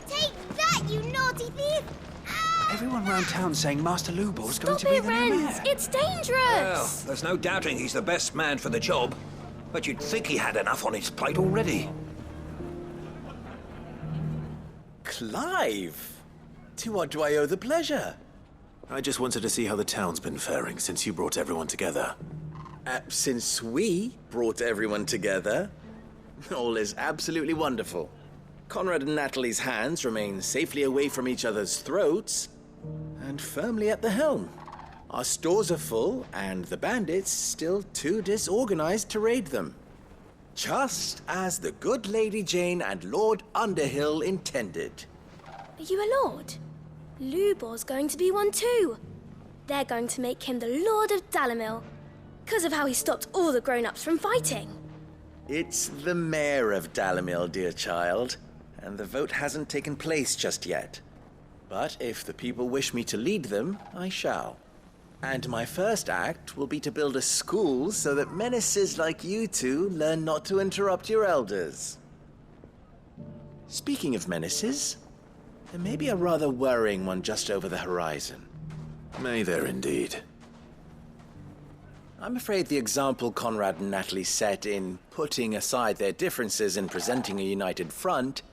Take that, you naughty thief! Ah! Everyone round town saying Master Lubor's going to Stop be it, the new Rent! mayor. It's dangerous! Well, there's no doubting he's the best man for the job. But you'd think he had enough on his plate already. Clive! To what do I owe the pleasure? I just wanted to see how the town's been faring since you brought everyone together. Since we brought everyone together, all is absolutely wonderful. Conrad and Natalie's hands remain safely away from each other's throats and firmly at the helm. Our stores are full and the bandits still too disorganized to raid them. Just as the good Lady Jane and Lord Underhill intended. Are you a lord? Lubor's going to be one too. They're going to make him the Lord of Dalimil, because of how he stopped all the grown-ups from fighting. It's the mayor of Dalimil, dear child, and the vote hasn't taken place just yet. But if the people wish me to lead them, I shall. And my first act will be to build a school so that menaces like you two learn not to interrupt your elders. Speaking of menaces, there may be a rather worrying one just over the horizon. May there indeed. I'm afraid the example Conrad and Natalie set in putting aside their differences and presenting a united front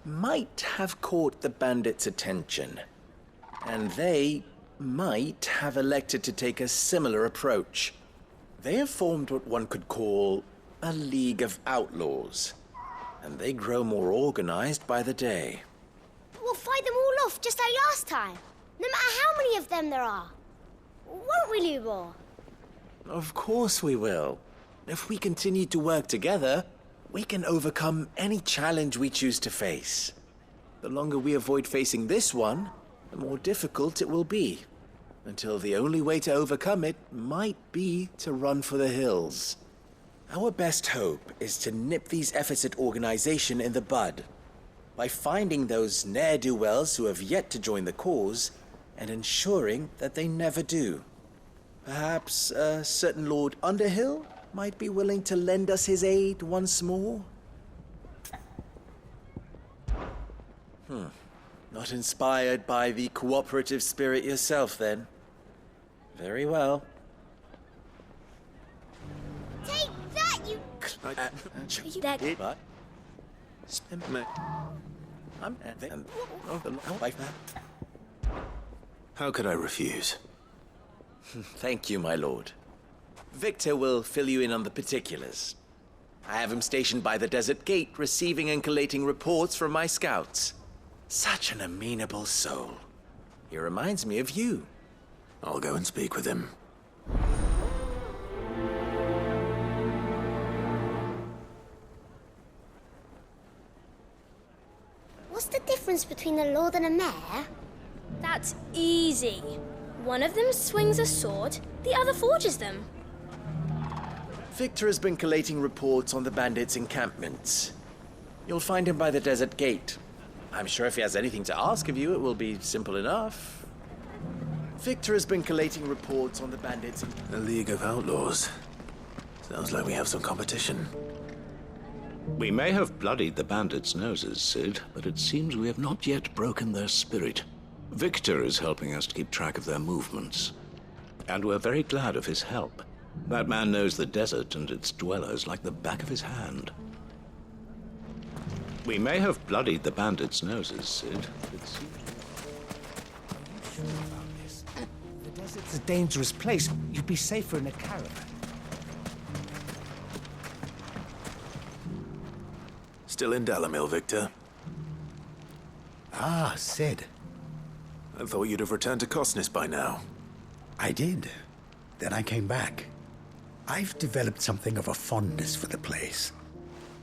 might have caught the bandits' attention. And they might have elected to take a similar approach. They have formed what one could call a League of Outlaws, and they grow more organized by the day. We'll fight them all off just like last time, no matter how many of them there are. Won't we, Lubor? Of course we will. If we continue to work together, we can overcome any challenge we choose to face. The longer we avoid facing this one, the more difficult it will be, until the only way to overcome it might be to run for the hills. Our best hope is to nip these efforts at organization in the bud, by finding those ne'er-do-wells who have yet to join the cause, and ensuring that they never do. Perhaps a certain Lord Underhill might be willing to lend us his aid once more? Not inspired by the cooperative spirit yourself, then. Very well. Take that, you... But... How could I refuse? Thank you, my lord. Victor will fill you in on the particulars. I have him stationed by the desert gate, receiving and collating reports from my scouts. Such an amenable soul. He reminds me of you. I'll go and speak with him. What's the difference between a lord and a mayor? That's easy. One of them swings a sword, the other forges them. Victor has been collating reports on the bandits' encampments. You'll find him by the desert gate. I'm sure if he has anything to ask of you, it will be simple enough. Victor has been collating reports on the bandits. A League of Outlaws. Sounds like we have some competition. We may have bloodied the bandits' noses, Sid, but it seems we have not yet broken their spirit. Victor is helping us to keep track of their movements, and we're very glad of his help. That man knows the desert and its dwellers like the back of his hand. We may have bloodied the bandits' noses, Sid. It seems... Are you sure about this? The desert's a dangerous place. You'd be safer in a caravan. Still in Dalimil, Victor? Ah, Sid. I thought you'd have returned to Cosnes by now. I did. Then I came back. I've developed something of a fondness for the place.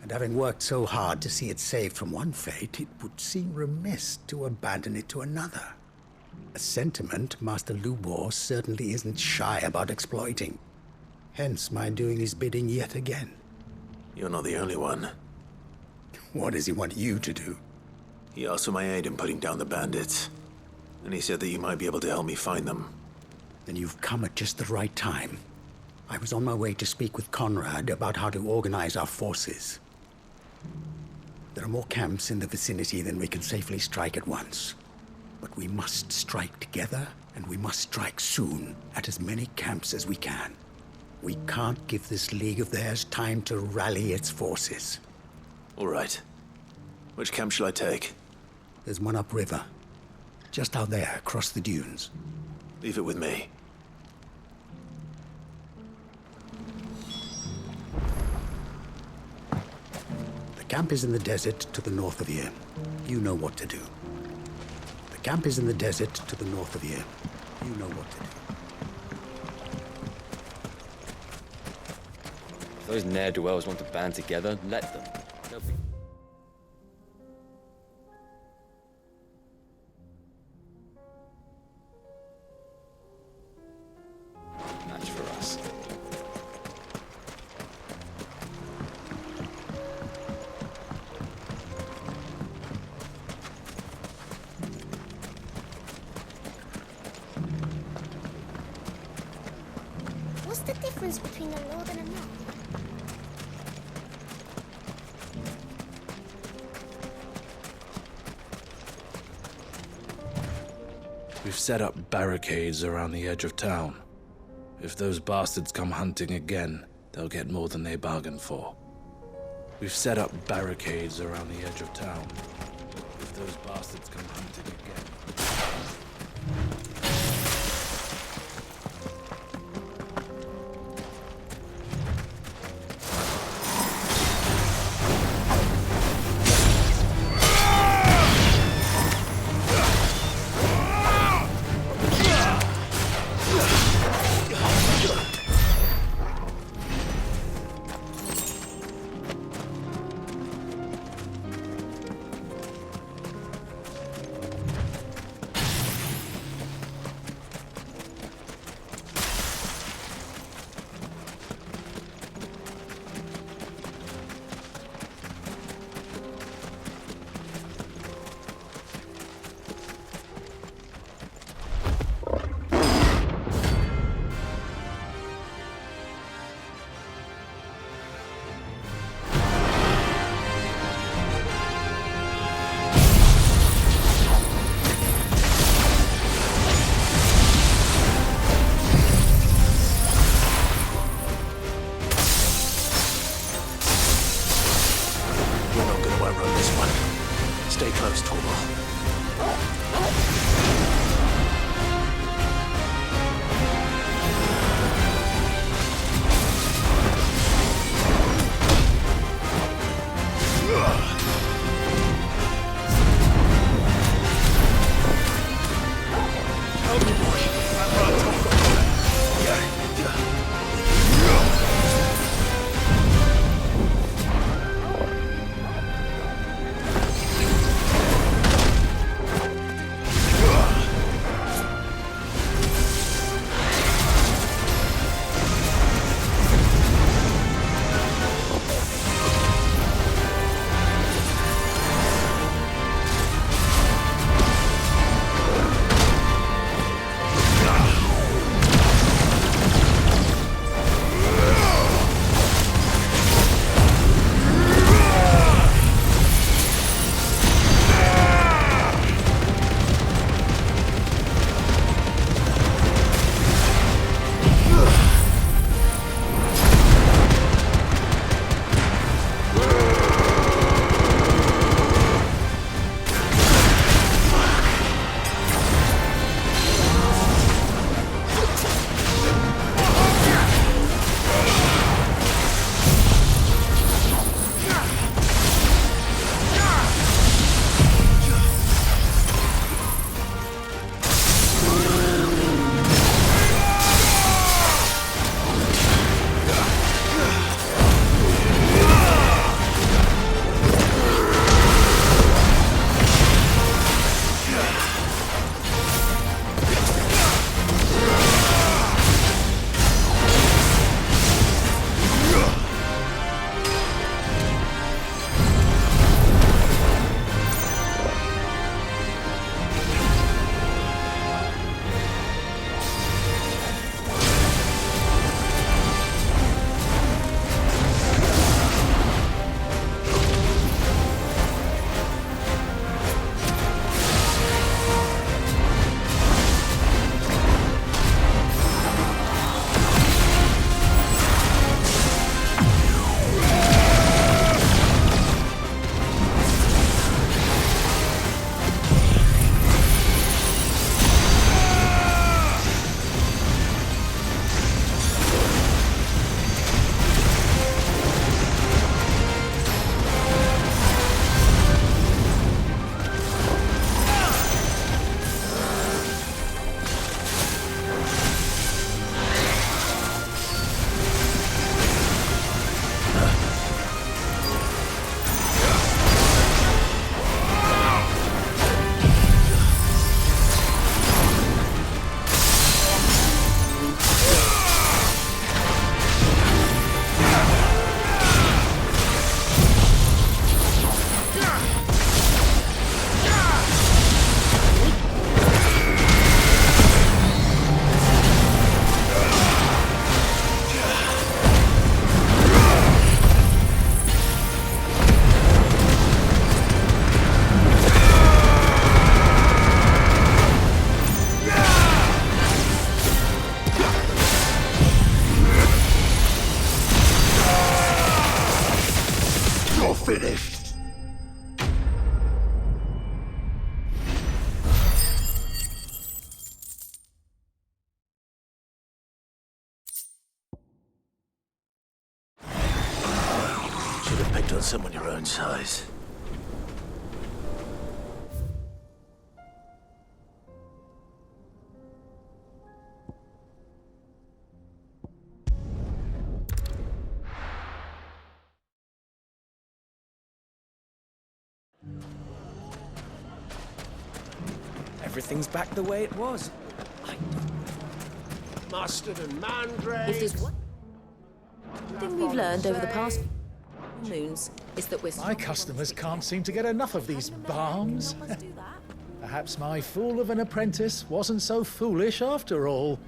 And having worked so hard to see it saved from one fate, it would seem remiss to abandon it to another. A sentiment Master Lubor certainly isn't shy about exploiting. Hence my doing his bidding yet again. You're not the only one. What does he want you to do? He asked for my aid in putting down the bandits. And he said that you might be able to help me find them. Then you've come at just the right time. I was on my way to speak with Conrad about how to organize our forces. There are more camps in the vicinity than we can safely strike at once. But we must strike together, and we must strike soon at as many camps as we can. We can't give this league of theirs time to rally its forces. All right. Which camp shall I take? There's one upriver, just out there across the dunes. Leave it with me. The camp is in the desert to the north of here. You know what to do. The camp is in the desert to the north of here. You know what to do. If those ne'er-do-wells want to band together, let them. They'll be... match for us. What's the difference between a lord and a knight? We've set up barricades around the edge of town. If those bastards come hunting again, they'll get more than they bargained for. We've set up barricades around the edge of town. If those bastards come hunting again... Stay close, Torvald. finished. Should have picked on someone your own size. Everything's back the way it was. Mustard and mandrake. If there's one thing we've learned over the past moons, is that we're... My customers can't seem to get enough of these balms. Perhaps my fool of an apprentice wasn't so foolish after all.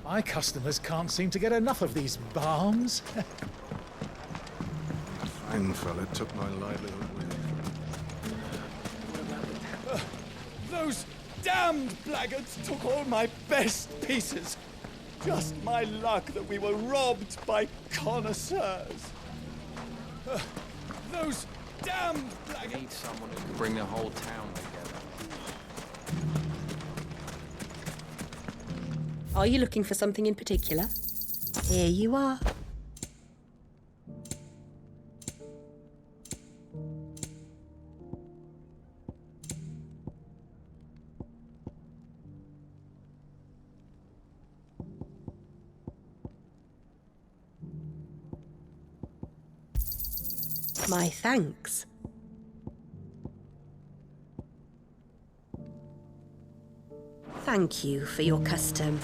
My customers can't seem to get enough of these balms. Fine fella took my livelihood with him. Those damned blackguards took all my best pieces. Just my luck that we were robbed by connoisseurs. Those damned blackguards... Need someone who can bring the whole town together. Are you looking for something in particular? Here you are. My thanks. Thank you for your custom.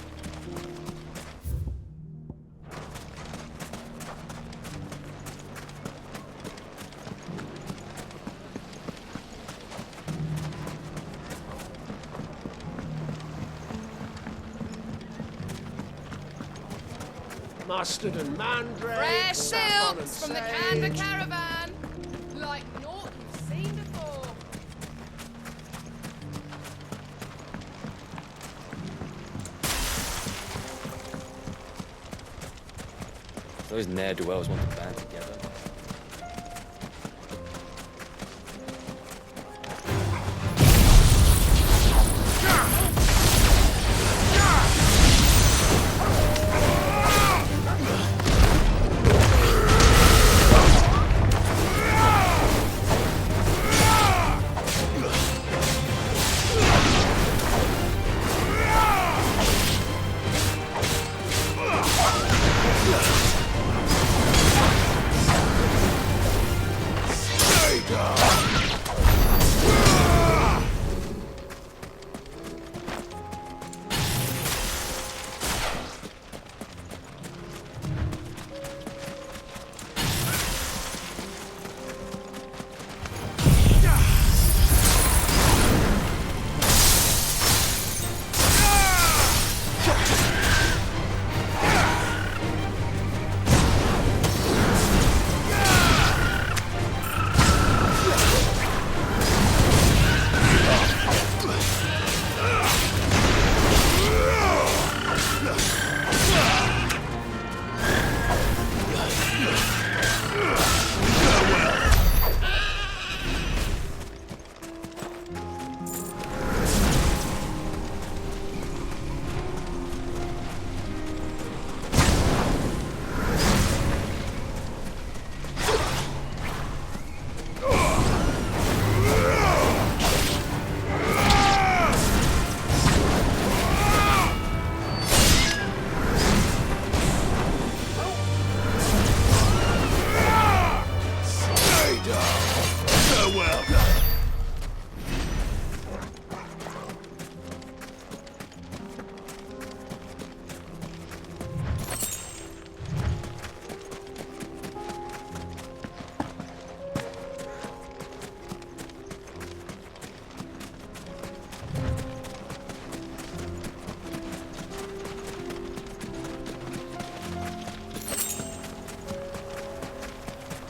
Mustard and mandrake. Fresh saffron and silks from the sage. Canberra caravan. Like naught you've seen before. Those ne'er-do-wells want to band together.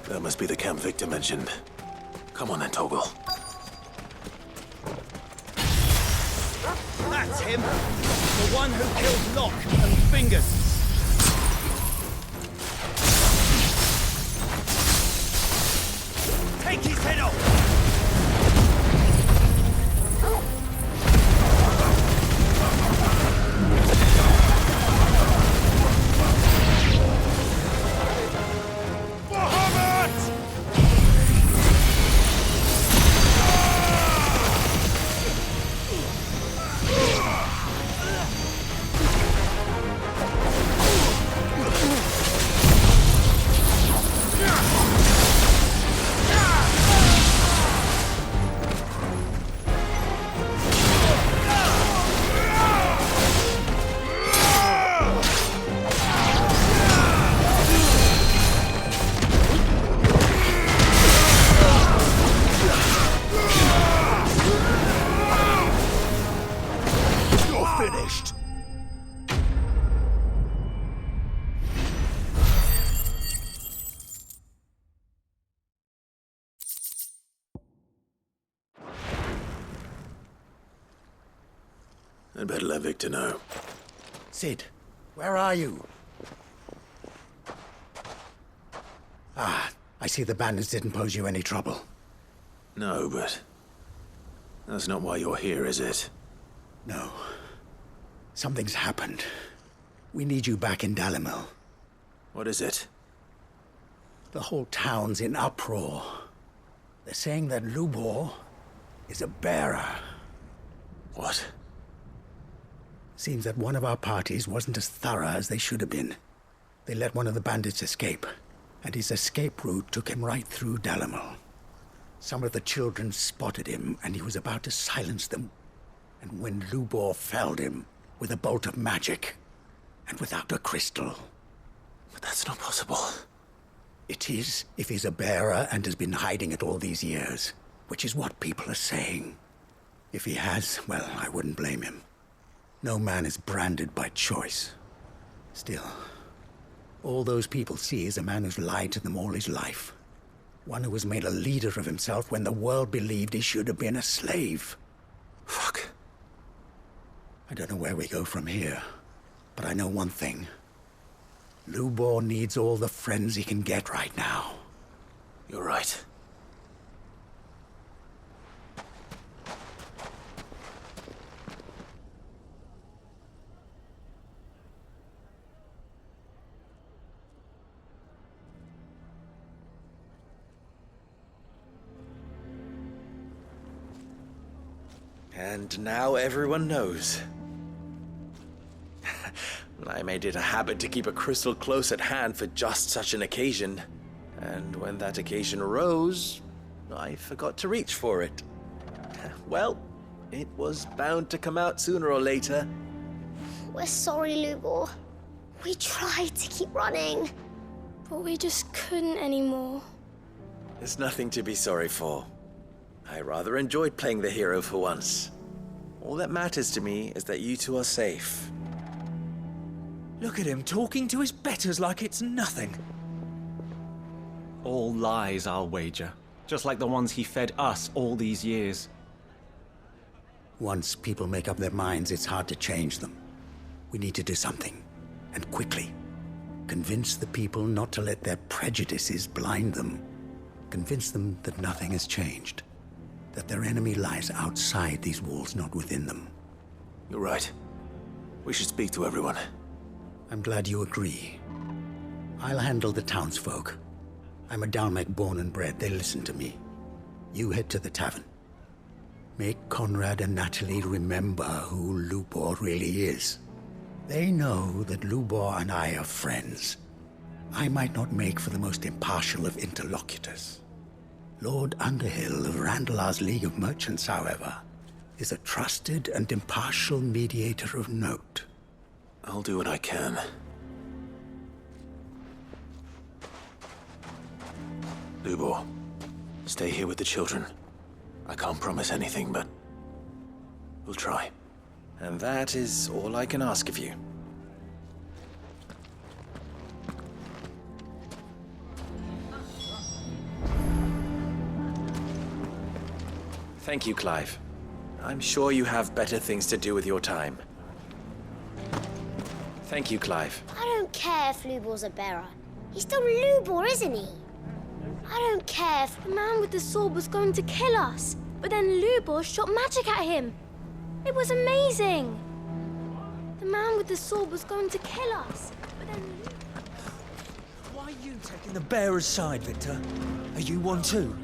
That must be the camp Victor mentioned. Come on then, Toggle. That's him! The one who killed Locke and Fingers! Take his head off! Finished. I'd better let Victor know. Sid, where are you? Ah, I see the bandits didn't pose you any trouble. No, but that's not why you're here, is it? No. Something's happened. We need you back in Dalimil. What is it? The whole town's in uproar. They're saying that Lubor is a bearer. What? Seems that one of our parties wasn't as thorough as they should have been. They let one of the bandits escape, and his escape route took him right through Dalimil. Some of the children spotted him, and he was about to silence them. And when Lubor felled him with a bolt of magic, and without a crystal. But that's not possible. It is, if he's a bearer and has been hiding it all these years, which is what people are saying. If he has, well, I wouldn't blame him. No man is branded by choice. Still, all those people see is a man who's lied to them all his life. One who was made a leader of himself when the world believed he should have been a slave. Fuck. I don't know where we go from here, but I know one thing. Lubor needs all the friends he can get right now. You're right. And now everyone knows. I made it a habit to keep a crystal close at hand for just such an occasion. And when that occasion arose, I forgot to reach for it. Well, it was bound to come out sooner or later. We're sorry, Lubor. We tried to keep running. But we just couldn't anymore. There's nothing to be sorry for. I rather enjoyed playing the hero for once. All that matters to me is that you two are safe. Look at him talking to his betters like it's nothing. All lies, I'll wager. Just like the ones he fed us all these years. Once people make up their minds, it's hard to change them. We need to do something, and quickly. Convince the people not to let their prejudices blind them. Convince them that nothing has changed. That their enemy lies outside these walls, not within them. You're right. We should speak to everyone. I'm glad you agree. I'll handle the townsfolk. I'm a Dalmec born and bred. They listen to me. You head to the tavern. Make Conrad and Natalie remember who Lubor really is. They know that Lubor and I are friends. I might not make for the most impartial of interlocutors. Lord Underhill of Randalar's League of Merchants, however, is a trusted and impartial mediator of note. I'll do what I can. Lubor, stay here with the children. I can't promise anything, but we'll try. And that is all I can ask of you. Thank you, Clive. I'm sure you have better things to do with your time. Thank you, Clive. I don't care if Lubor's a bearer. He's still Lubor, isn't he? I don't care if... The man with the sword was going to kill us, but then Lubor shot magic at him. It was amazing. The man with the sword was going to kill us, but then... Why are you taking the bearer's side, Victor? Are you one too?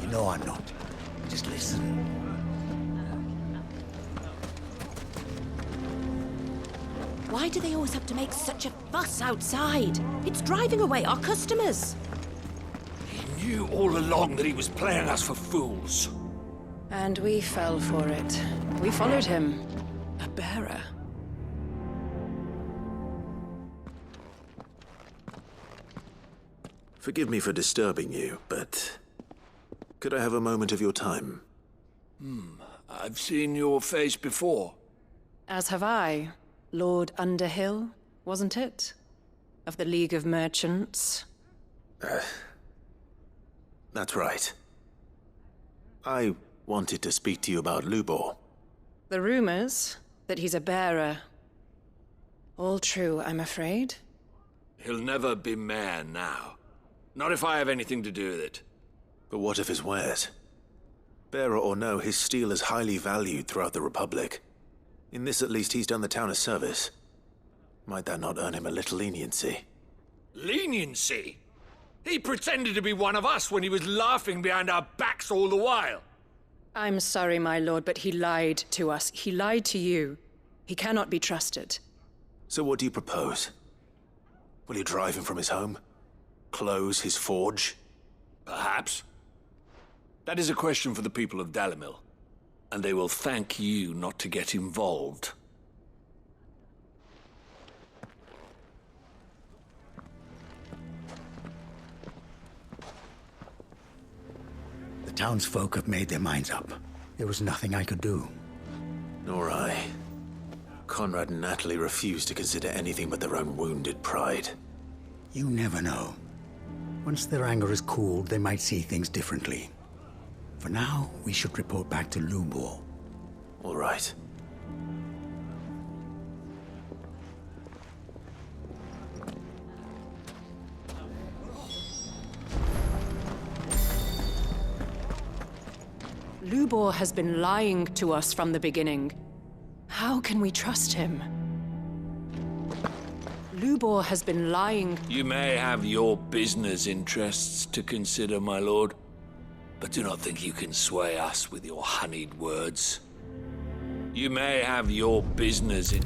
You know I'm not. Just listen. Why do they always have to make such a fuss outside? It's driving away our customers. He knew all along that he was playing us for fools. And we fell for it. We followed him. A bearer. Forgive me for disturbing you, but could I have a moment of your time? I've seen your face before. As have I. Lord Underhill, wasn't it? Of the League of Merchants. That's right. I wanted to speak to you about Lubor. The rumors that he's a bearer. All true, I'm afraid. He'll never be mayor now. Not if I have anything to do with it. But what of his wares? Bearer or no, his steel is highly valued throughout the Republic. In this, at least, he's done the town a service. Might that not earn him a little leniency? Leniency? He pretended to be one of us when he was laughing behind our backs all the while. I'm sorry, my lord, but he lied to us. He lied to you. He cannot be trusted. So what do you propose? Will you drive him from his home? Close his forge? Perhaps. That is a question for the people of Dalimil. And they will thank you not to get involved. The townsfolk have made their minds up. There was nothing I could do. Nor I. Conrad and Natalie refused to consider anything but their own wounded pride. You never know. Once their anger is cooled, they might see things differently. For now, we should report back to Lubor. All right. Lubor has been lying to us from the beginning. How can we trust him? Lubor has been lying. You may have your business interests to consider, my lord, but do not think you can sway us with your honeyed words. You may have your business in...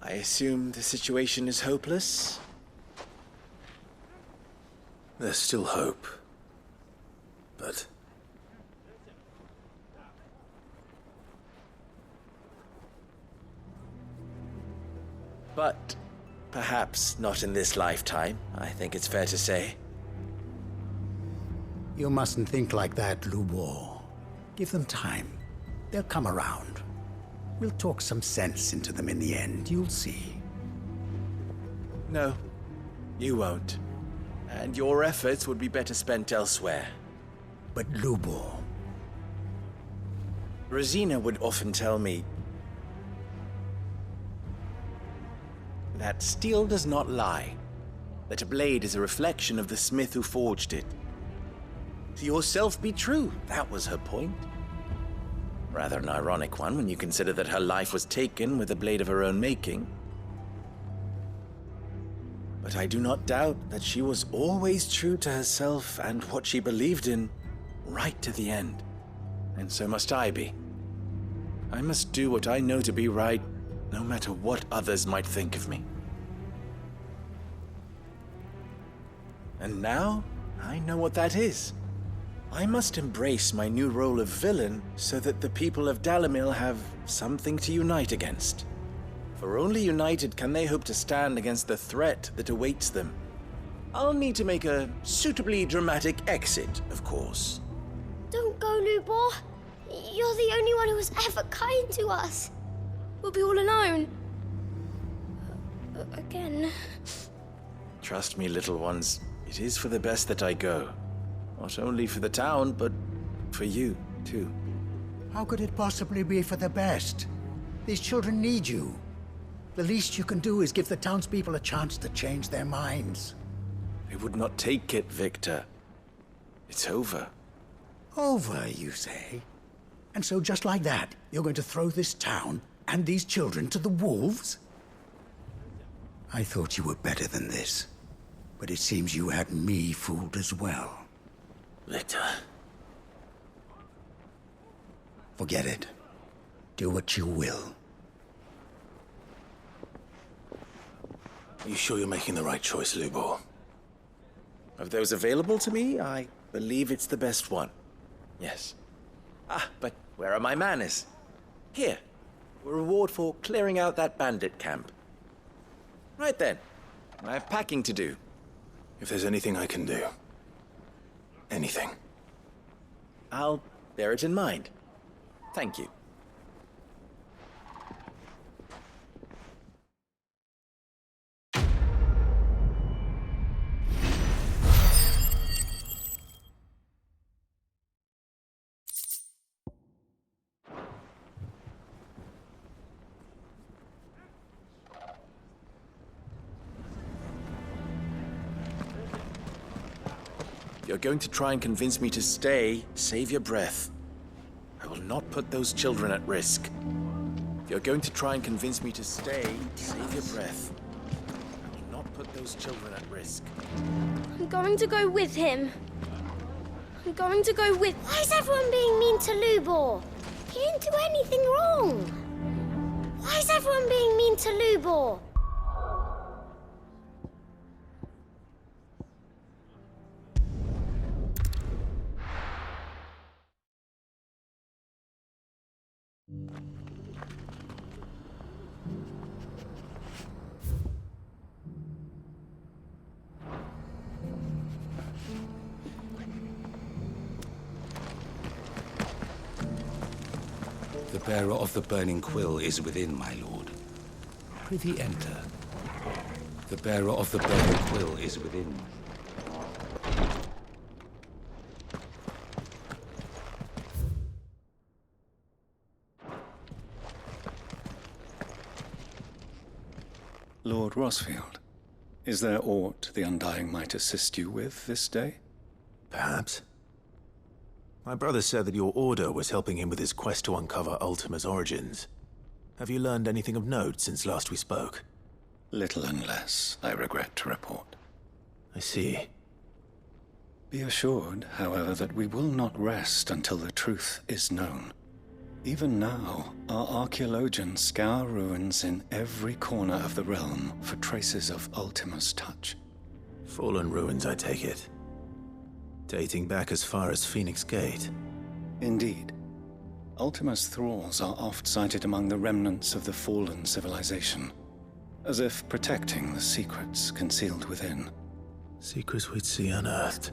I assume the situation is hopeless? There's still hope. But... But perhaps not in this lifetime, I think it's fair to say. You mustn't think like that, Lubor. Give them time. They'll come around. We'll talk some sense into them in the end, you'll see. No, you won't. And your efforts would be better spent elsewhere. But Lubor... Rosina would often tell me that steel does not lie, that a blade is a reflection of the smith who forged it. To yourself be true, that was her point. Rather an ironic one when you consider that her life was taken with a blade of her own making. But I do not doubt that she was always true to herself and what she believed in, right to the end. And so must I be. I must do what I know to be right, no matter what others might think of me. And now, I know what that is. I must embrace my new role of villain so that the people of Dalimil have something to unite against. For only united can they hope to stand against the threat that awaits them. I'll need to make a suitably dramatic exit, of course. Don't go, Lubor. You're the only one who was ever kind to us. We'll be all alone. Again. Trust me, little ones. It is for the best that I go. Not only for the town, but for you, too. How could it possibly be for the best? These children need you. The least you can do is give the townspeople a chance to change their minds. I would not take it, Victor. It's over. Over, you say? And so just like that, you're going to throw this town and these children to the wolves? I thought you were better than this. But it seems you had me fooled as well. Victor. Forget it. Do what you will. Are you sure you're making the right choice, Lubor? Of those available to me, I believe it's the best one. Yes. Ah, but where are my manners? Here. A reward for clearing out that bandit camp. Right then. I have packing to do. If there's anything I can do. Anything. I'll bear it in mind. Thank you. You're going to try and convince me to stay, save your breath. I will not put those children at risk. If you're going to try and convince me to stay, save your breath. I will not put those children at risk. I'm going to go with him. I'm going to go with... Why is everyone being mean to Lubor? He didn't do anything wrong. Why is everyone being mean to Lubor? The bearer of the burning quill is within, my lord. Prithee enter. The bearer of the burning quill is within. Lord Rosfield, is there aught the Undying might assist you with this day? Perhaps. My brother said that your order was helping him with his quest to uncover Ultima's origins. Have you learned anything of note since last we spoke? Little and less, I regret to report. I see. Be assured, however, that we will not rest until the truth is known. Even now, our archaeologians scour ruins in every corner of the realm for traces of Ultima's touch. Fallen ruins, I take it. Dating back as far as Phoenix Gate. Indeed. Ultima's thralls are oft sighted among the remnants of the fallen civilization, as if protecting the secrets concealed within. Secrets we'd see unearthed.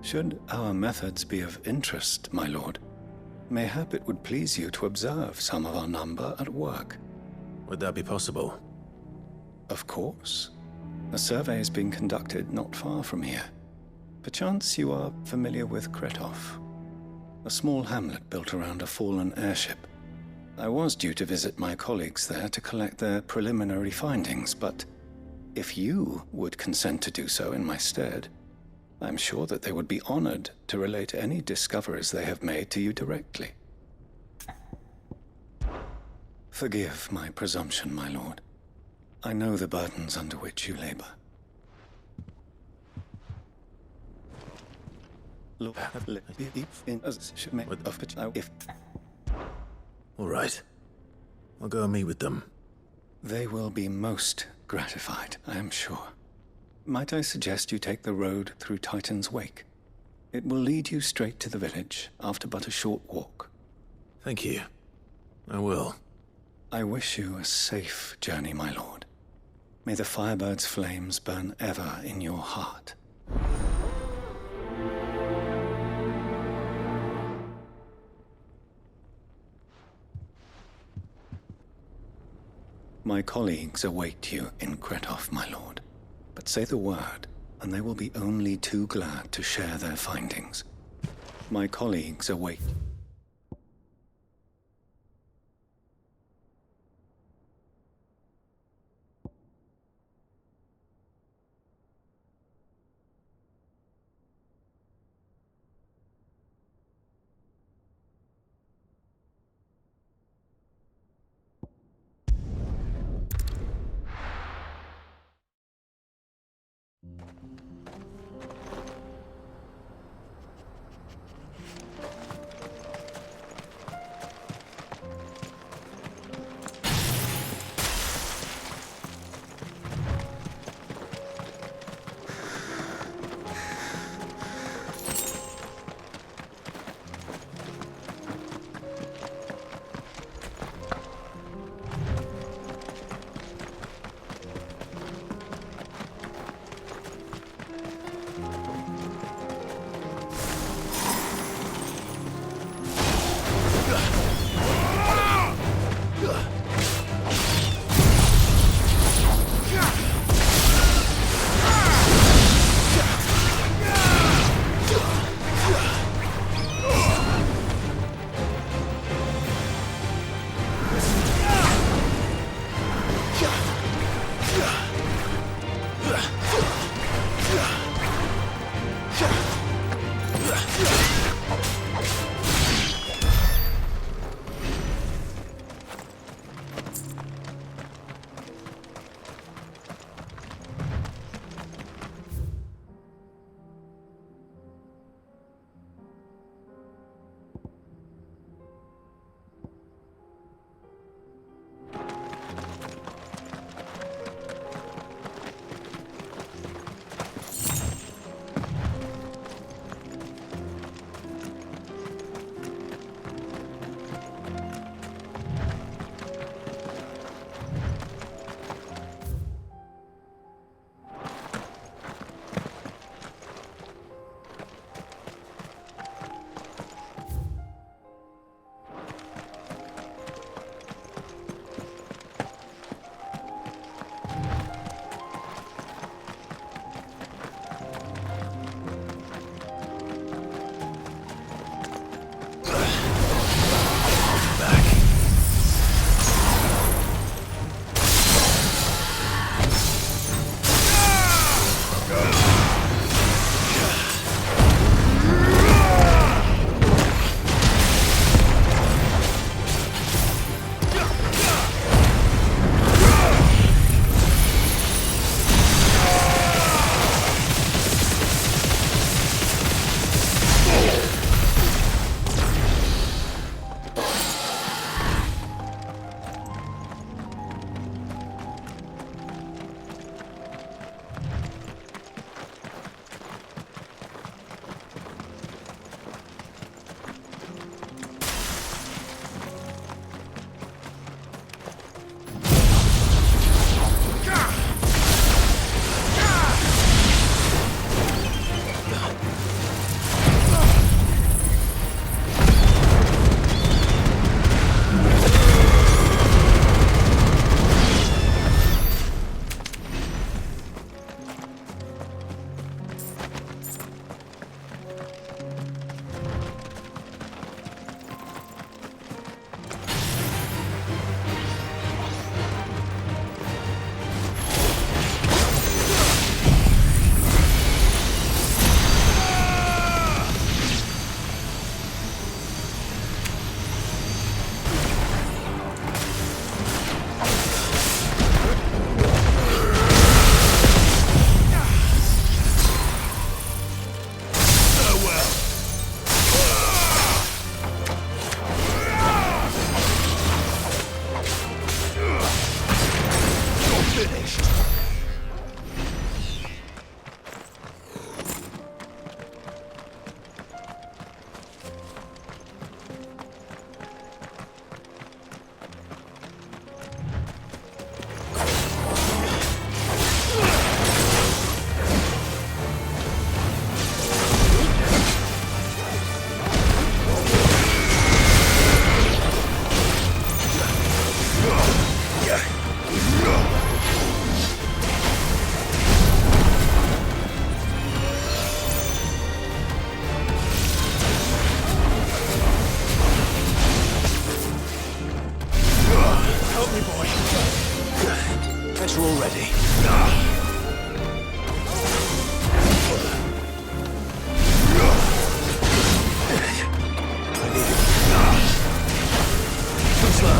Should our methods be of interest, my lord, mayhap it would please you to observe some of our number at work. Would that be possible? Of course. A survey is being conducted not far from here. Perchance you are familiar with Kretov, a small hamlet built around a fallen airship. I was due to visit my colleagues there to collect their preliminary findings, but if you would consent to do so in my stead, I'm sure that they would be honored to relate any discoveries they have made to you directly. Forgive my presumption, my lord. I know the burdens under which you labor. All right. I'll go and meet with them. They will be most gratified, I am sure. Might I suggest you take the road through Titan's Wake? It will lead you straight to the village after but a short walk. Thank you. I will. I wish you a safe journey, my lord. May the Firebird's flames burn ever in your heart. My colleagues await you in Kretov, my lord. But say the word, and they will be only too glad to share their findings. My colleagues await. Help me, boy. Better already. I need it. Too slow.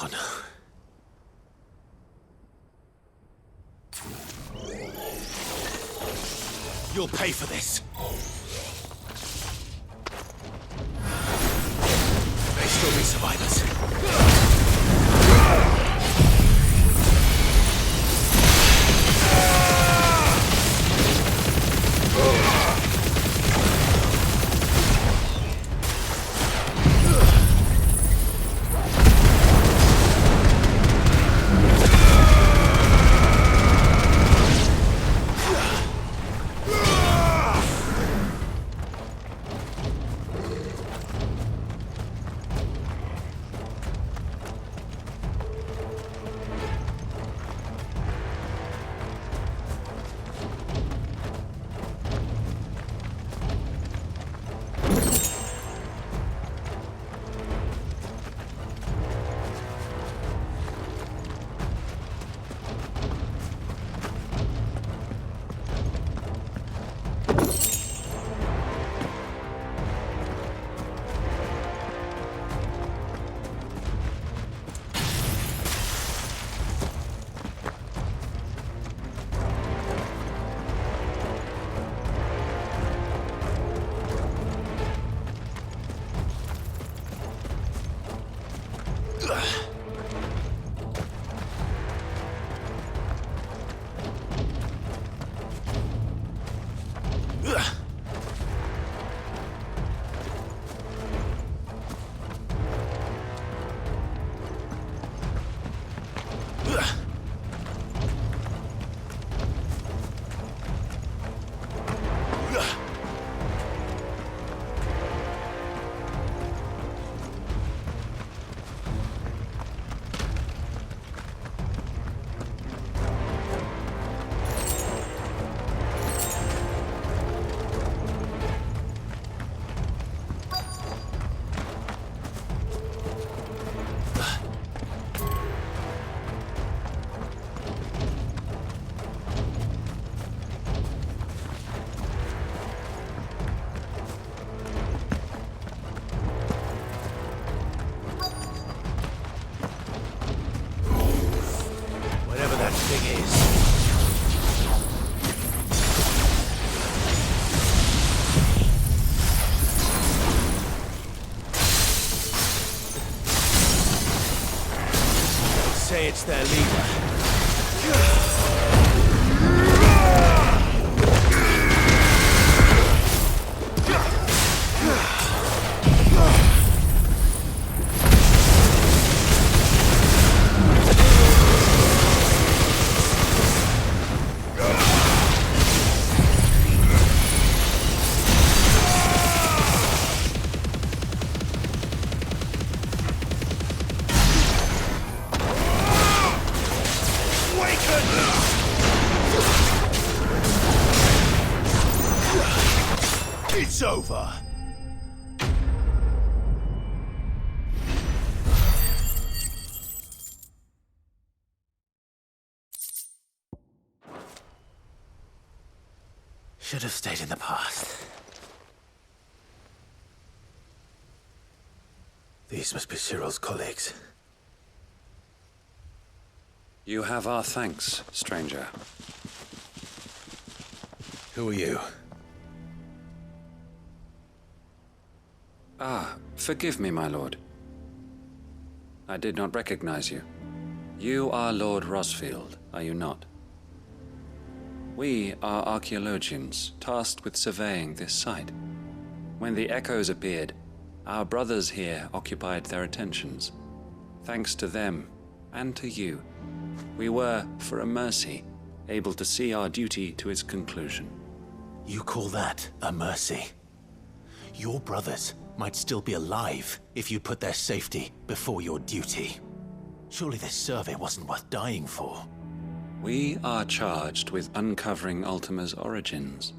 Oh no. You'll pay for this. May still be survivors. say it's their leader. It's over. Should have stayed in the past. These must be Cyril's colleagues. You have our thanks, stranger. Who are you? Ah, forgive me, my lord. I did not recognize you. You are Lord Rosfield, are you not? We are archaeologians, tasked with surveying this site. When the echoes appeared, our brothers here occupied their attentions. Thanks to them, and to you, we were, for a mercy, able to see our duty to its conclusion. You call that a mercy? Your brothers might still be alive if you put their safety before your duty. Surely this survey wasn't worth dying for. We are charged with uncovering Ultima's origins,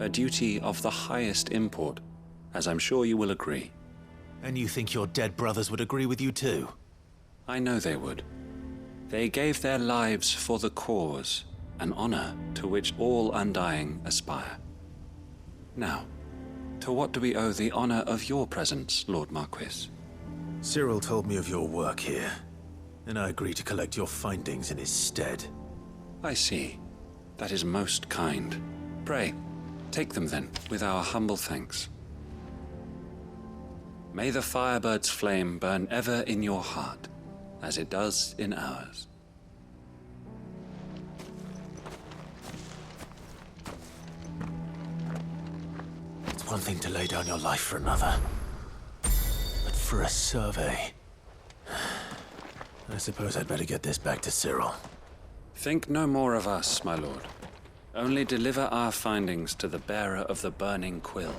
a duty of the highest import, as I'm sure you will agree. And you think your dead brothers would agree with you too? I know they would. They gave their lives for the cause, an honor to which all Undying aspire. Now, to what do we owe the honor of your presence, Lord Marquis? Cyril told me of your work here, and I agreed to collect your findings in his stead. I see. That is most kind. Pray, take them then, with our humble thanks. May the Firebird's flame burn ever in your heart, as it does in ours. It's one thing to lay down your life for another, but for a survey... I suppose I'd better get this back to Cyril. Think no more of us, my lord. Only deliver our findings to the bearer of the burning quill.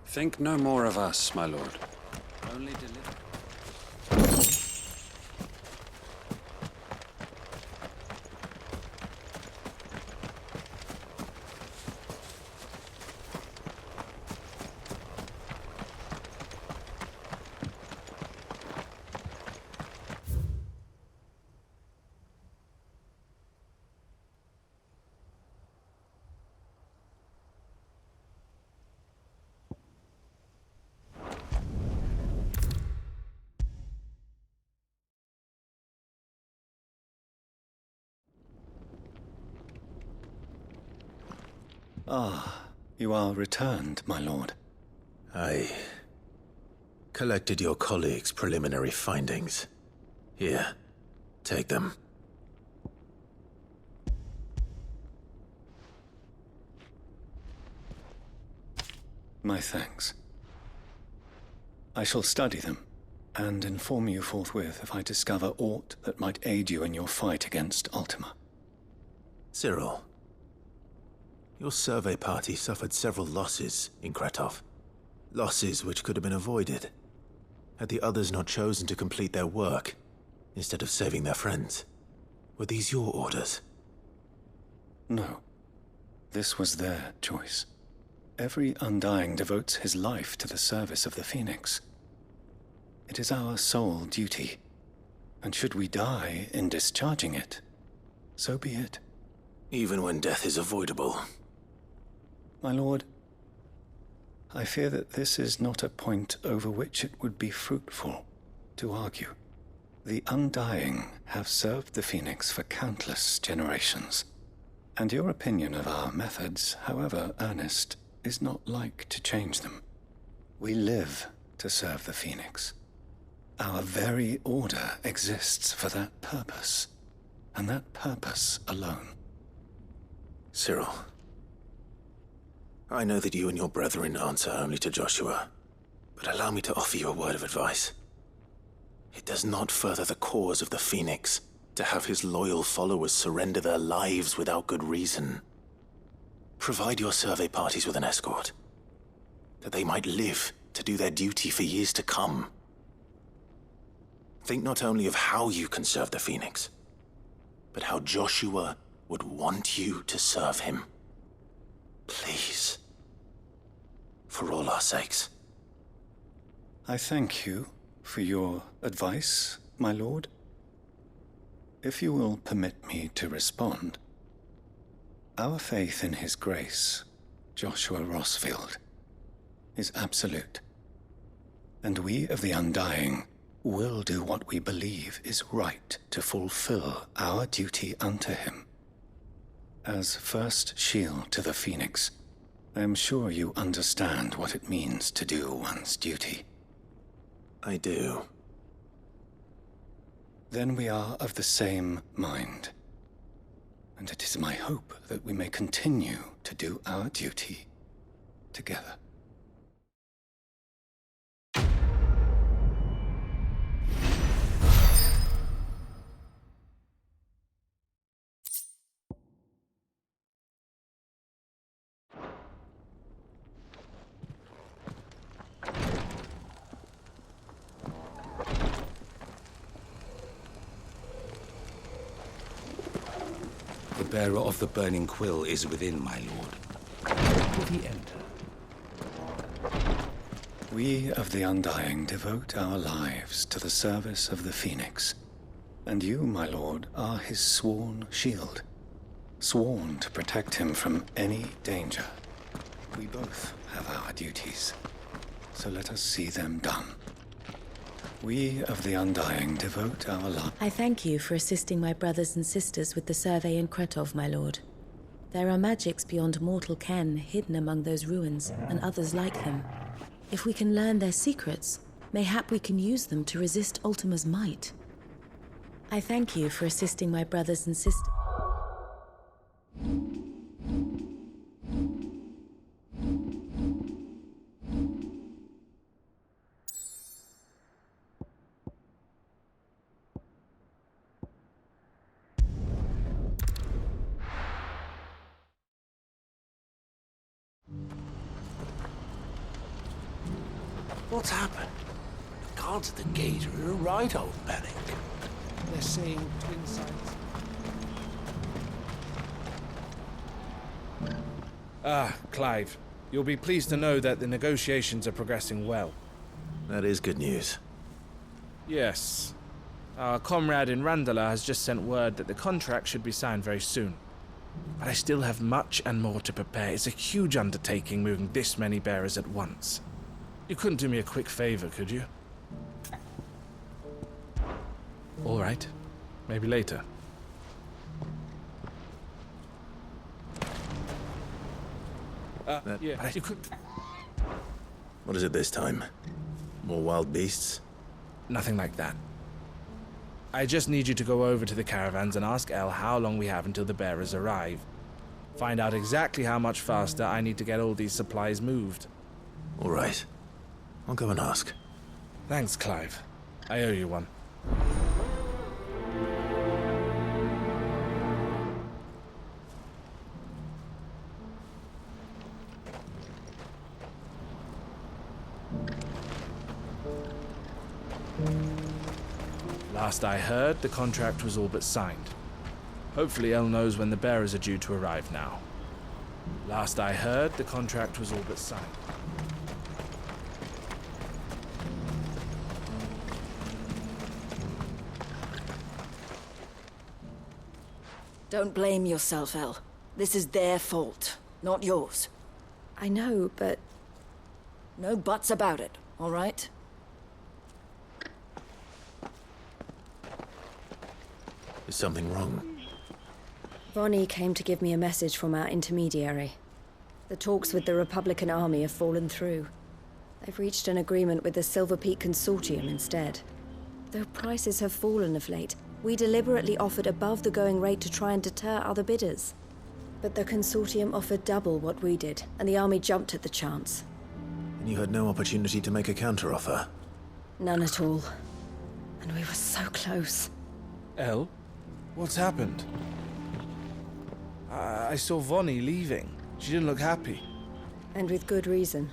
Think no more of us, my lord. Only deliver... Ah, you are returned, my lord. I collected your colleagues' preliminary findings. Here, take them. My thanks. I shall study them, and inform you forthwith if I discover aught that might aid you in your fight against Ultima. Cyril, your survey party suffered several losses in Kretov. Losses which could have been avoided, had the others not chosen to complete their work, instead of saving their friends. Were these your orders? No. This was their choice. Every Undying devotes his life to the service of the Phoenix. It is our sole duty, and should we die in discharging it, so be it. Even when death is avoidable. My lord, I fear that this is not a point over which it would be fruitful to argue. The Undying have served the Phoenix for countless generations, and your opinion of our methods, however earnest, is not like to change them. We live to serve the Phoenix. Our very order exists for that purpose, and that purpose alone. Cyril, I know that you and your brethren answer only to Joshua, but allow me to offer you a word of advice. It does not further the cause of the Phoenix to have his loyal followers surrender their lives without good reason. Provide your survey parties with an escort, that they might live to do their duty for years to come. Think not only of how you can serve the Phoenix, but how Joshua would want you to serve him. Please. For all our sakes. I thank you for your advice, my lord. If you will permit me to respond, our faith in his grace, Joshua Rossfield, is absolute. And we of the Undying will do what we believe is right to fulfill our duty unto him. As first shield to the Phoenix, I am sure you understand what it means to do one's duty. I do. Then we are of the same mind. And it is my hope that we may continue to do our duty together. The bearer of the burning quill is within, my lord. Did he enter? We of the Undying devote our lives to the service of the Phoenix, and you, my lord, are his sworn shield, sworn to protect him from any danger. We both have our duties, so let us see them done. We of the Undying devote our lives. I thank you for assisting my brothers and sisters with the survey in Kretov, my lord. There are magics beyond mortal ken hidden among those ruins, and others like them. If we can learn their secrets, mayhap we can use them to resist Ultima's might. I thank you for assisting my brothers and sisters. What's happened? The guards at the gate are in a right old panic. They're saying twin sites. Ah, Clive. You'll be pleased to know that the negotiations are progressing well. That is good news. Yes. Our comrade in Randala has just sent word that the contract should be signed very soon. But I still have much and more to prepare. It's a huge undertaking moving this many bearers at once. You couldn't do me a quick favor, could you? All right. Maybe later. Yeah, but you could... What is it this time? More wild beasts? Nothing like that. I just need you to go over to the caravans and ask El how long we have until the bearers arrive. Find out exactly how much faster I need to get all these supplies moved. All right. I'll go and ask. Thanks, Clive. I owe you one. Last I heard, the contract was all but signed. Hopefully El knows when the bearers are due to arrive now. Last I heard, the contract was all but signed. Don't blame yourself, El. This is their fault, not yours. I know, but... No buts about it, all right? Is something wrong? Vonnie came to give me a message from our intermediary. The talks with the Republican army have fallen through. They've reached an agreement with the Silver Peak Consortium instead. Though prices have fallen of late, we deliberately offered above the going rate to try and deter other bidders. But the consortium offered double what we did, and the army jumped at the chance. And you had no opportunity to make a counteroffer? None at all. And we were so close. Elle? What's happened? I saw Vonnie leaving. She didn't look happy. And with good reason.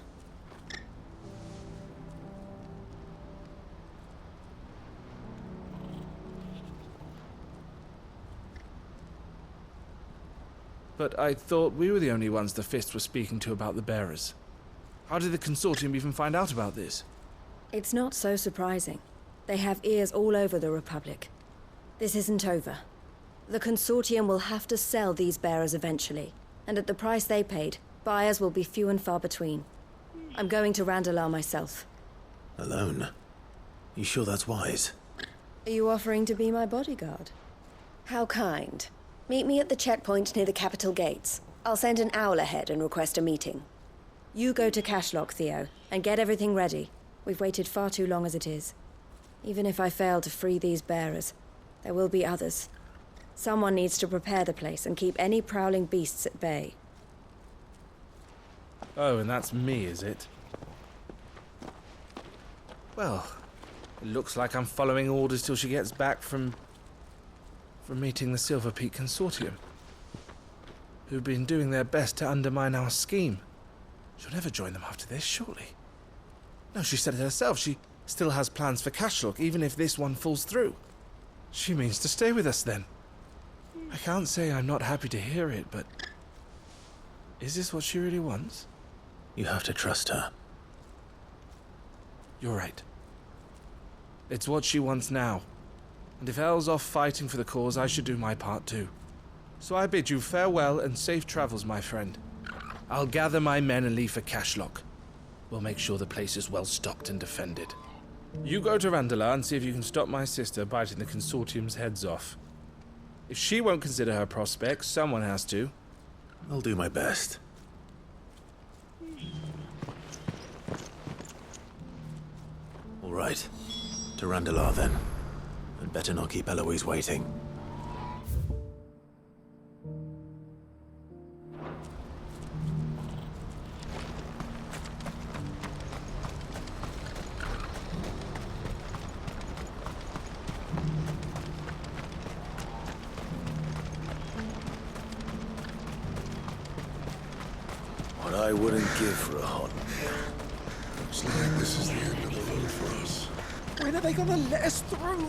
But I thought we were the only ones the Fist were speaking to about the bearers. How did the consortium even find out about this? It's not so surprising. They have ears all over the Republic. This isn't over. The consortium will have to sell these bearers eventually, and at the price they paid, buyers will be few and far between. I'm going to Randalar myself. Alone? You sure that's wise? Are you offering to be my bodyguard? How kind. Meet me at the checkpoint near the capital gates. I'll send an owl ahead and request a meeting. You go to Cashlock, Theo, and get everything ready. We've waited far too long as it is. Even if I fail to free these bearers, there will be others. Someone needs to prepare the place and keep any prowling beasts at bay. Oh, and that's me, is it? Well, it looks like I'm following orders till she gets back from meeting the Silver Peak Consortium, who've been doing their best to undermine our scheme. She'll never join them after this, surely. No, she said it herself. She still has plans for Cashlock, even if this one falls through. She means to stay with us, then. I can't say I'm not happy to hear it, but... is this what she really wants? You have to trust her. You're right. It's what she wants now. And if Elle's off fighting for the cause, I should do my part too. So I bid you farewell and safe travels, my friend. I'll gather my men and leave for Cashlock. We'll make sure the place is well stocked and defended. You go to Randalar and see if you can stop my sister biting the consortium's heads off. If she won't consider her prospects, someone has to. I'll do my best. All right. To Randalar, then. I'd better not keep Eloise waiting. What I wouldn't give for a hot meal. Looks like this is the end of the road for us. When are they gonna let us through?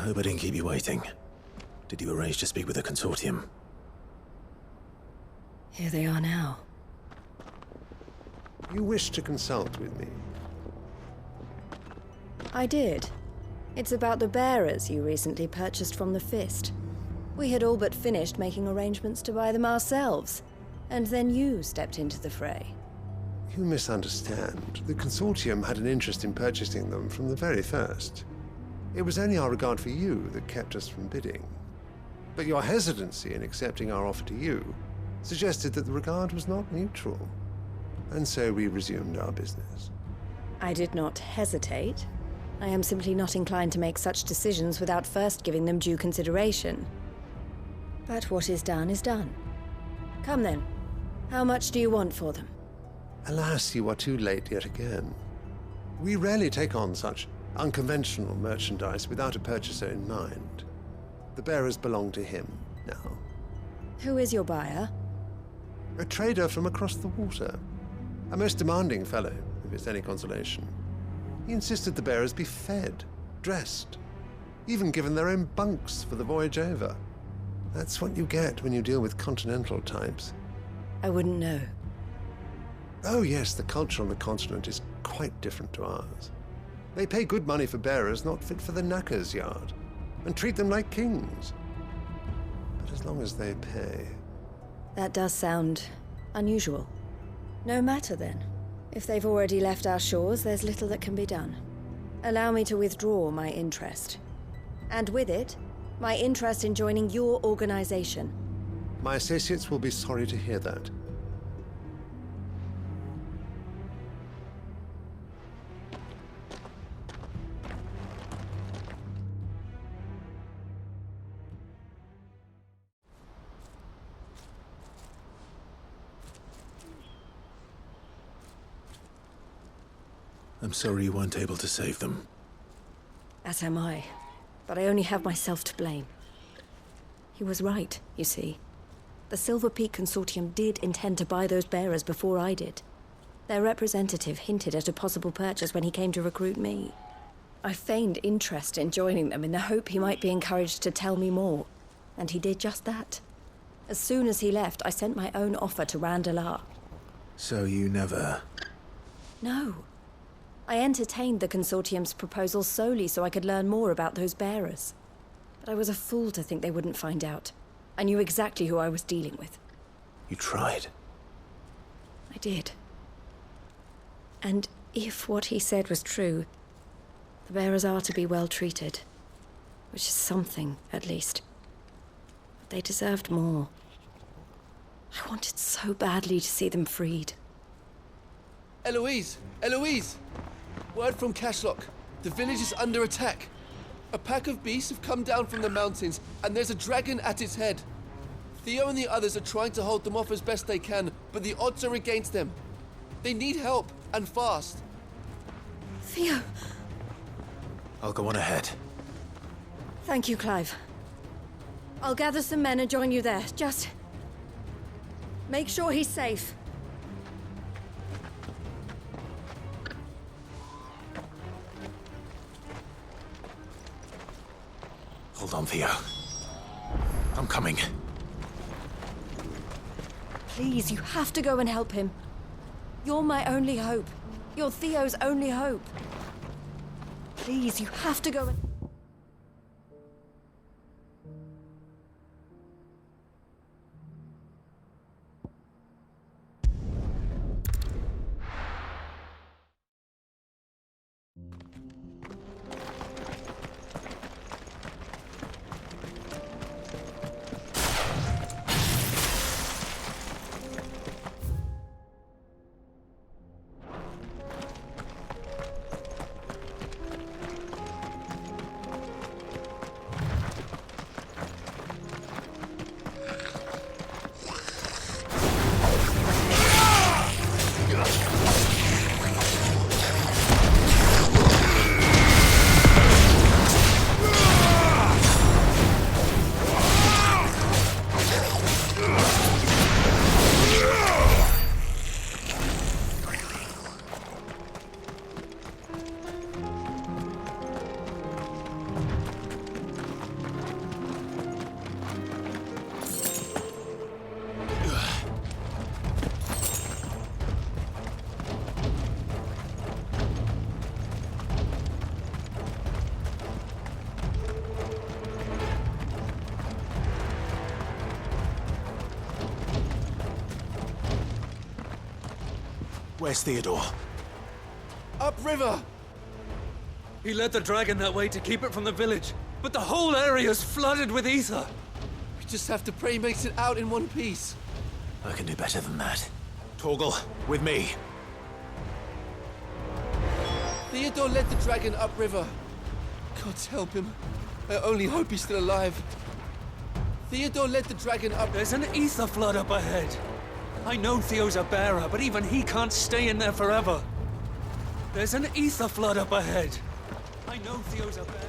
I hope I didn't keep you waiting. Did you arrange to speak with the consortium? Here they are now. You wish to consult with me? I did. It's about the bearers you recently purchased from the Fist. We had all but finished making arrangements to buy them ourselves, and then you stepped into the fray. You misunderstand. The consortium had an interest in purchasing them from the very first. It was only our regard for you that kept us from bidding. But your hesitancy in accepting our offer to you suggested that the regard was not mutual. And so we resumed our business. I did not hesitate. I am simply not inclined to make such decisions without first giving them due consideration. But what is done is done. Come then. How much do you want for them? Alas, you are too late yet again. We rarely take on such unconventional merchandise without a purchaser in mind. The bearers belong to him now. Who is your buyer? A trader from across the water. A most demanding fellow, if it's any consolation. He insisted the bearers be fed, dressed, even given their own bunks for the voyage over. That's what you get when you deal with continental types. I wouldn't know. Oh yes, the culture on the continent is quite different to ours. They pay good money for bearers not fit for the knacker's yard, and treat them like kings. But as long as they pay... That does sound unusual. No matter then. If they've already left our shores, there's little that can be done. Allow me to withdraw my interest. And with it, my interest in joining your organization. My associates will be sorry to hear that. I'm sorry you weren't able to save them. As am I. But I only have myself to blame. He was right, you see. The Silver Peak Consortium did intend to buy those bearers before I did. Their representative hinted at a possible purchase when he came to recruit me. I feigned interest in joining them in the hope he might be encouraged to tell me more, and he did just that. As soon as he left, I sent my own offer to Randalar. So you never... No. I entertained the Consortium's proposal solely so I could learn more about those bearers. But I was a fool to think they wouldn't find out. I knew exactly who I was dealing with. You tried. I did. And if what he said was true, the bearers are to be well treated. Which is something, at least. But they deserved more. I wanted so badly to see them freed. Eloise! Eloise! Word from Cashlock. The village is under attack. A pack of beasts have come down from the mountains, and there's a dragon at its head. Theo and the others are trying to hold them off as best they can, but the odds are against them. They need help, and fast. Theo! I'll go on ahead. Thank you, Clive. I'll gather some men and join you there. Just... make sure he's safe. Hold on, Theo. I'm coming. Please, you have to go and help him. You're my only hope. You're Theo's only hope. Please, you have to go and... Where's Theodore? Upriver! He led the dragon that way to keep it from the village, but the whole area's flooded with ether. We just have to pray he makes it out in one piece. I can do better than that. Torgal, with me. Theodore led the dragon upriver. God help him. I only hope he's still alive. Theodore led the dragon up. There's an ether flood up ahead. I know Theo's a bearer, but even he can't stay in there forever. There's an ether flood up ahead. I know Theo's a bearer.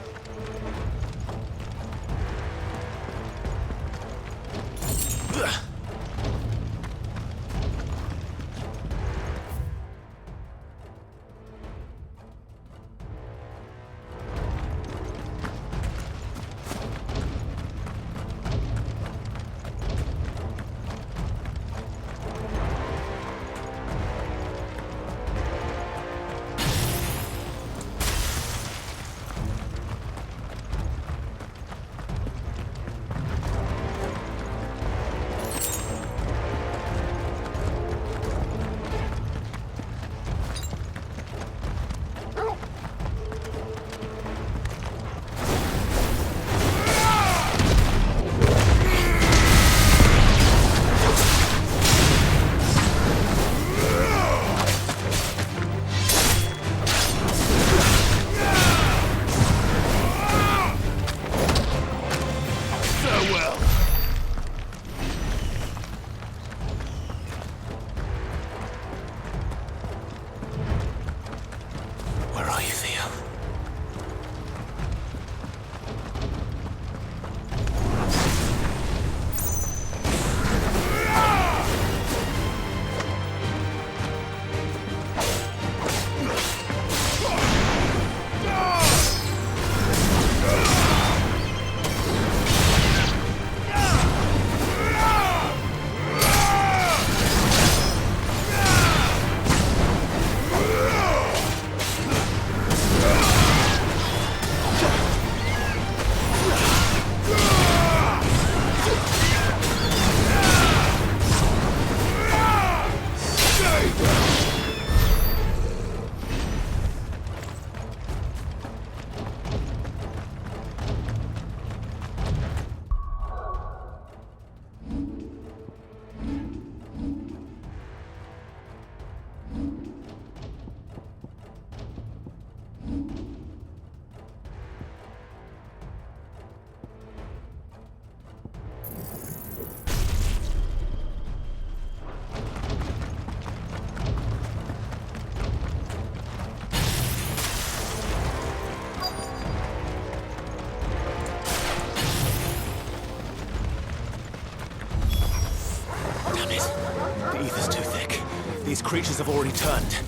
These creatures have already turned.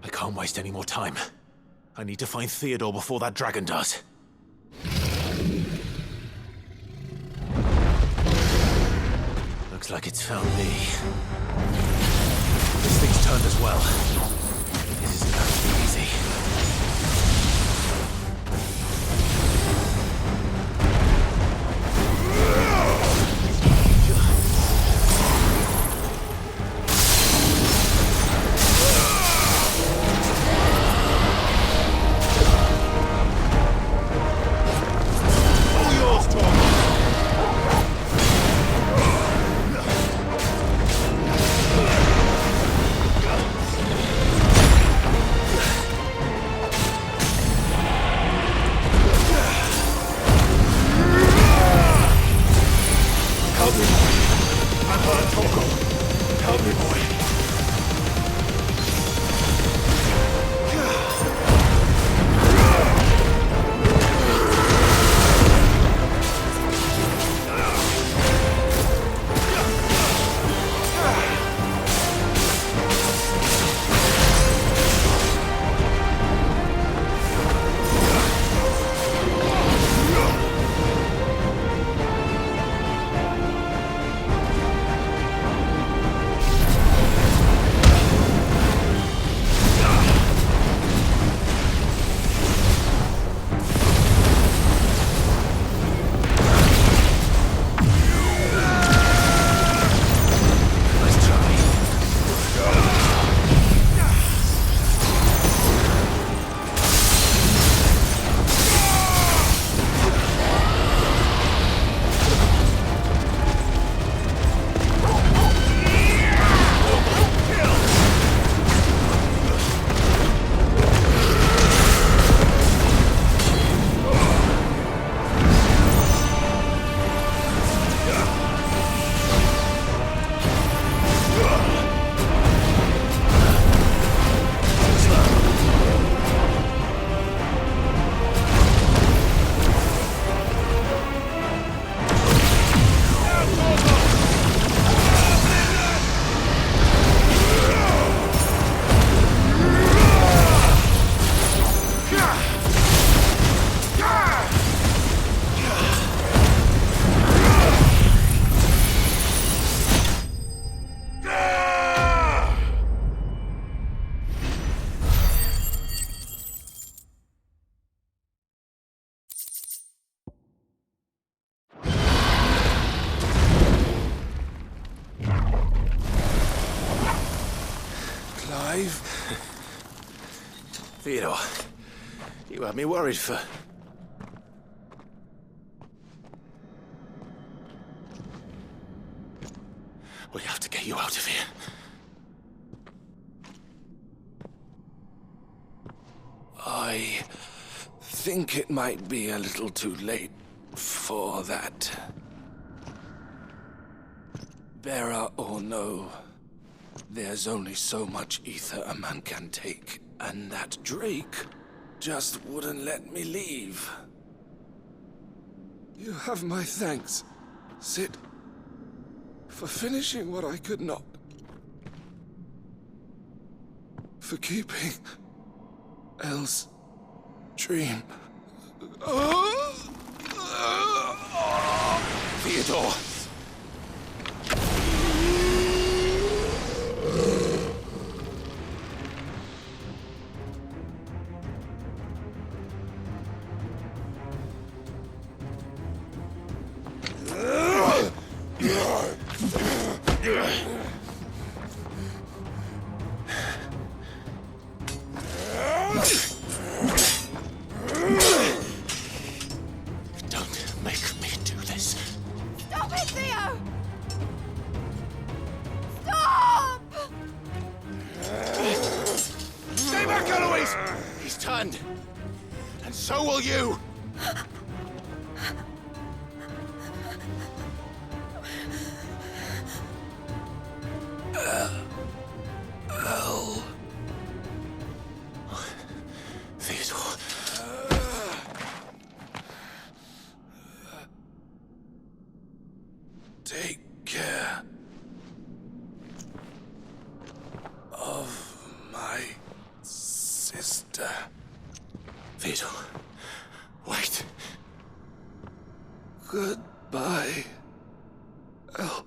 I can't waste any more time. I need to find Theodore before that dragon does. Looks like it's found me. This thing's turned as well. This isn't going to be easy. alive? Theodore, you had me worried for... We have to get you out of here. I think it might be a little too late for that. Bearer or no, there's only so much ether a man can take, and that Drake just wouldn't let me leave. You have my thanks, Sid, for finishing what I could not. For keeping Elle's dream. Theodore! Don't make me do this. Stop it, Theo! Stop! Stay back, Eloise! He's turned. And so will you! Elle. Theodore. Take care of my sister. Theodore, wait. Goodbye, Elle.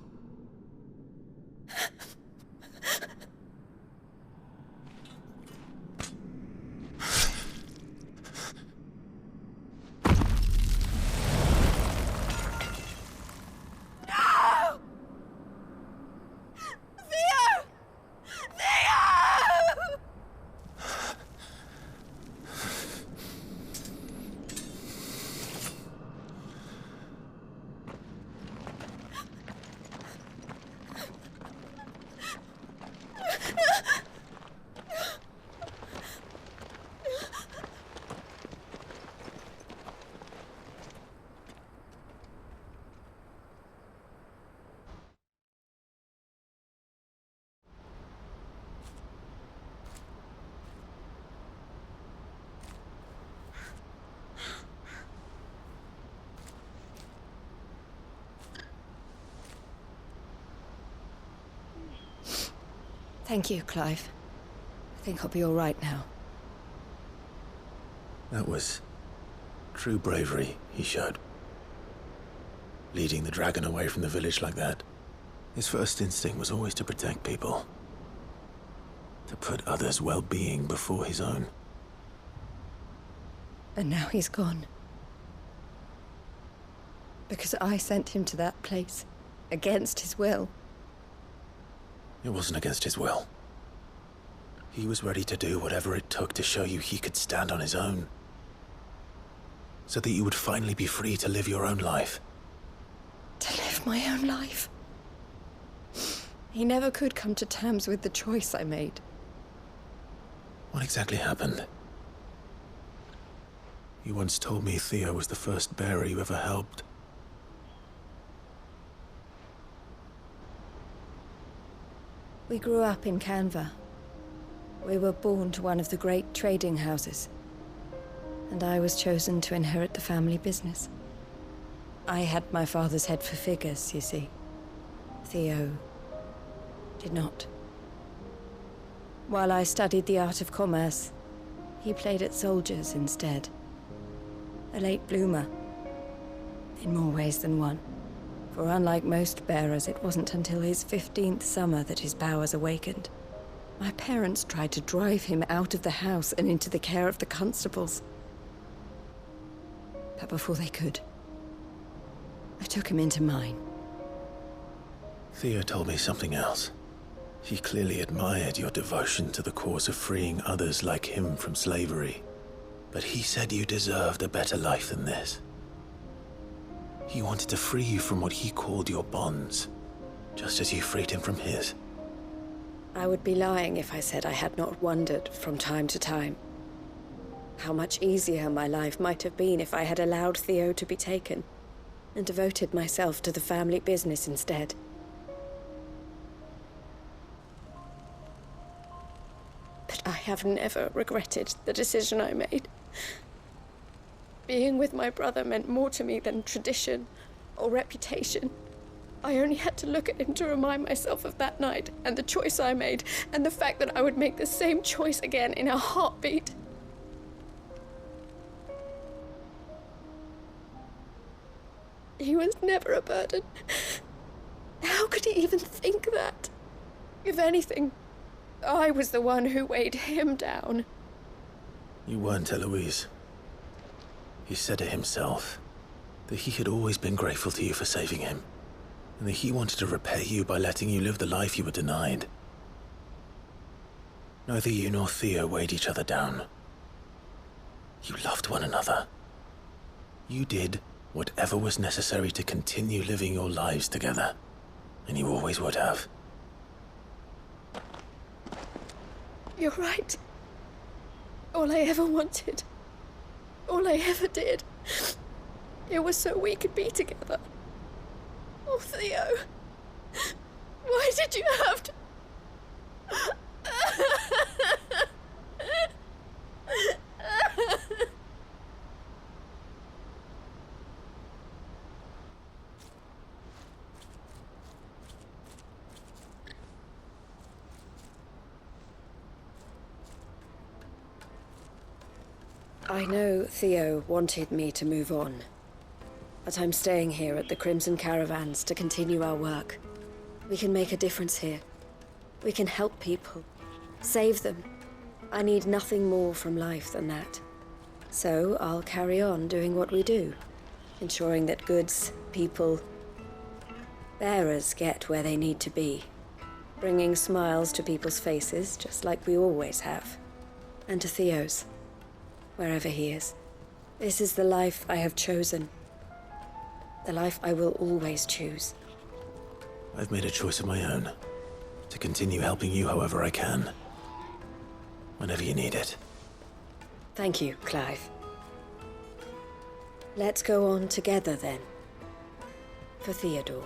Thank you, Clive. I think I'll be all right now. That was true bravery he showed. Leading the dragon away from the village like that. His first instinct was always to protect people. To put others' well-being before his own. And now he's gone. Because I sent him to that place, against his will. It wasn't against his will. He was ready to do whatever it took to show you he could stand on his own. So that you would finally be free to live your own life. To live my own life. He never could come to terms with the choice I made. What exactly happened? You once told me Theo was the first bearer you ever helped. We grew up in Canva. We were born to one of the great trading houses. And I was chosen to inherit the family business. I had my father's head for figures, you see. Theo did not. While I studied the art of commerce, he played at soldiers instead. A late bloomer, in more ways than one. For unlike most bearers, it wasn't until his 15th summer that his powers awakened. My parents tried to drive him out of the house and into the care of the constables. But before they could, I took him into mine. Theo told me something else. He clearly admired your devotion to the cause of freeing others like him from slavery. But he said you deserved a better life than this. He wanted to free you from what he called your bonds, just as you freed him from his. I would be lying if I said I had not wondered from time to time how much easier my life might have been if I had allowed Theo to be taken and devoted myself to the family business instead. But I have never regretted the decision I made. Being with my brother meant more to me than tradition or reputation. I only had to look at him to remind myself of that night and the choice I made and the fact that I would make the same choice again in a heartbeat. He was never a burden. How could he even think that? If anything, I was the one who weighed him down. You weren't, Eloise. He said it himself, that he had always been grateful to you for saving him, and that he wanted to repay you by letting you live the life you were denied. Neither you nor Theo weighed each other down. You loved one another. You did whatever was necessary to continue living your lives together, and you always would have. You're right. All I ever wanted, all I ever did, it was so we could be together. Oh, Theo, why did you have to... I know Theo wanted me to move on, but I'm staying here at the Crimson Caravans to continue our work. We can make a difference here. We can help people, save them. I need nothing more from life than that. So I'll carry on doing what we do, ensuring that goods, people, bearers get where they need to be, bringing smiles to people's faces just like we always have, and to Theo's. Wherever he is. This is the life I have chosen. The life I will always choose. I've made a choice of my own, to continue helping you however I can. Whenever you need it. Thank you, Clive. Let's go on together then. For Theodore.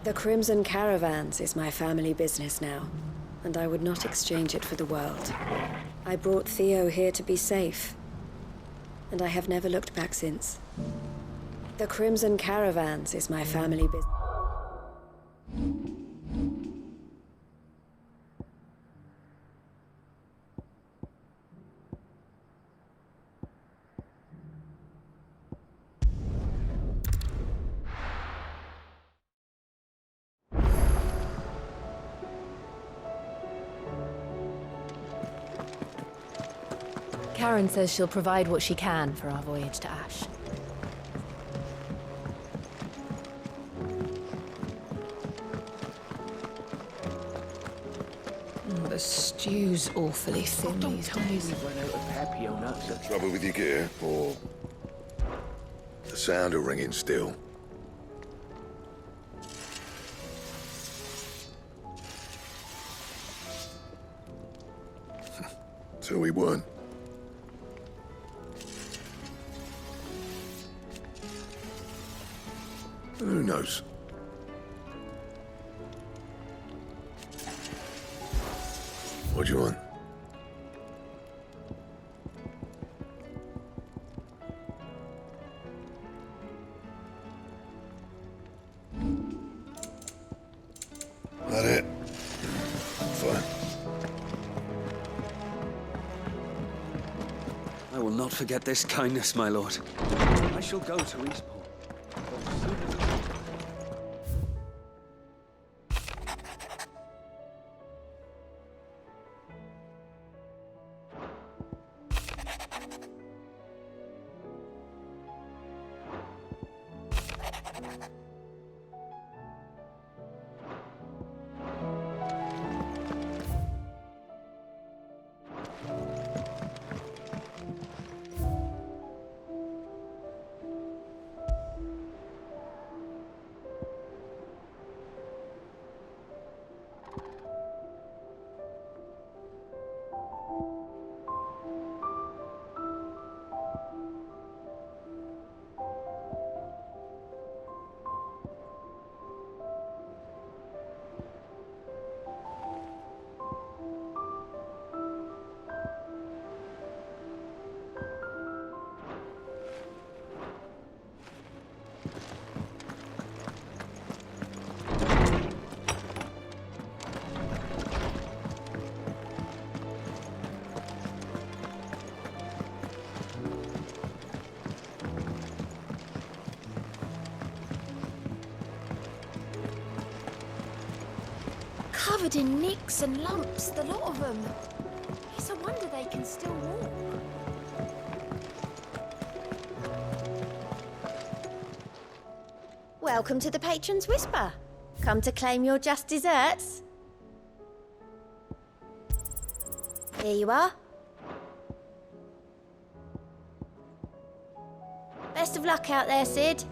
The Crimson Caravans is my family business now, and I would not exchange it for the world. I brought Theo here to be safe, and I have never looked back since. The Crimson Caravans is my family business. Karen says she'll provide what she can for our voyage to Ash. The stew's awfully thin these days. Trouble with your gear, or the sound of ringing still? So we weren't. Who knows? What do you want? That it? Fine. I will not forget this kindness, my lord. I shall go to Eastport. As soon as Covered in nicks and lumps, the lot of them. It's a wonder they can still walk. Welcome to the Patron's Whisper. Come to claim your just desserts? Here you are. Best of luck out there, Sid.